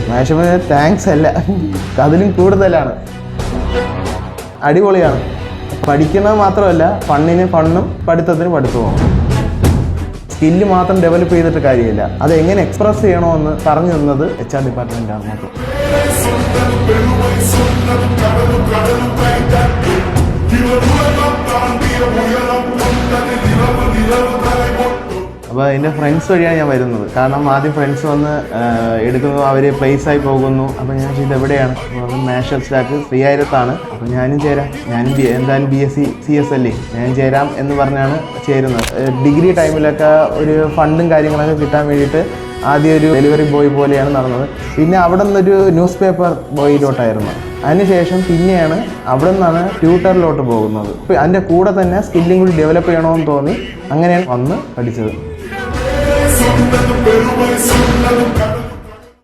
Management thanks അല്ല, അതിലും കൂടുതലാണ്. അടിപൊളിയാണ്. പഠിക്കുന്നത് മാത്രമല്ല, ഫണ്ണിന് ഫണ്ണും പഠിത്തത്തിന് പഠിത്തവും. സ്കില്ല് മാത്രം ഡെവലപ്പ് ചെയ്തിട്ട് കാര്യമില്ല, അത് എങ്ങനെ എക്സ്പ്രസ് ചെയ്യണമെന്ന് പറഞ്ഞു തന്നത് HR ഡിപ്പാർട്ട്മെൻറ്റാണ് മാത്രം. അപ്പോൾ എൻ്റെ ഫ്രണ്ട്സ് വഴിയാണ് ഞാൻ വരുന്നത്. കാരണം ആദ്യം ഫ്രണ്ട്സ് വന്ന് എടുക്കുന്നു, അവർ പ്ലേസായി പോകുന്നു. അപ്പോൾ ഞാൻ ഇതെവിടെയാണ് നാഷണൽ സ്റ്റാക്ക് 3000 അപ്പോൾ ഞാനും ചേരാം, ഞാനും എന്തായാലും BSc CS അല്ലേ, ഞാൻ ചേരാം എന്ന് പറഞ്ഞാണ് ചേരുന്നത്. ഡിഗ്രി ടൈമിലൊക്കെ ഒരു ഫണ്ടും കാര്യങ്ങളൊക്കെ കിട്ടാൻ വേണ്ടിയിട്ട് ആദ്യം ഒരു ഡെലിവറി ബോയ് പോലെയാണ് നടന്നത്. പിന്നെ അവിടെ നിന്നൊരു ന്യൂസ് പേപ്പർ ബോയിലോട്ടായിരുന്നു. അതിനുശേഷം പിന്നെയാണ് അവിടെ നിന്നാണ് ട്യൂട്ടറിലോട്ട് പോകുന്നത്. അതിൻ്റെ കൂടെ തന്നെ സ്കില്ലും കൂടി ഡെവലപ്പ് ചെയ്യണമെന്ന് തോന്നി, അങ്ങനെയാണ് വന്ന് പഠിച്ചത്.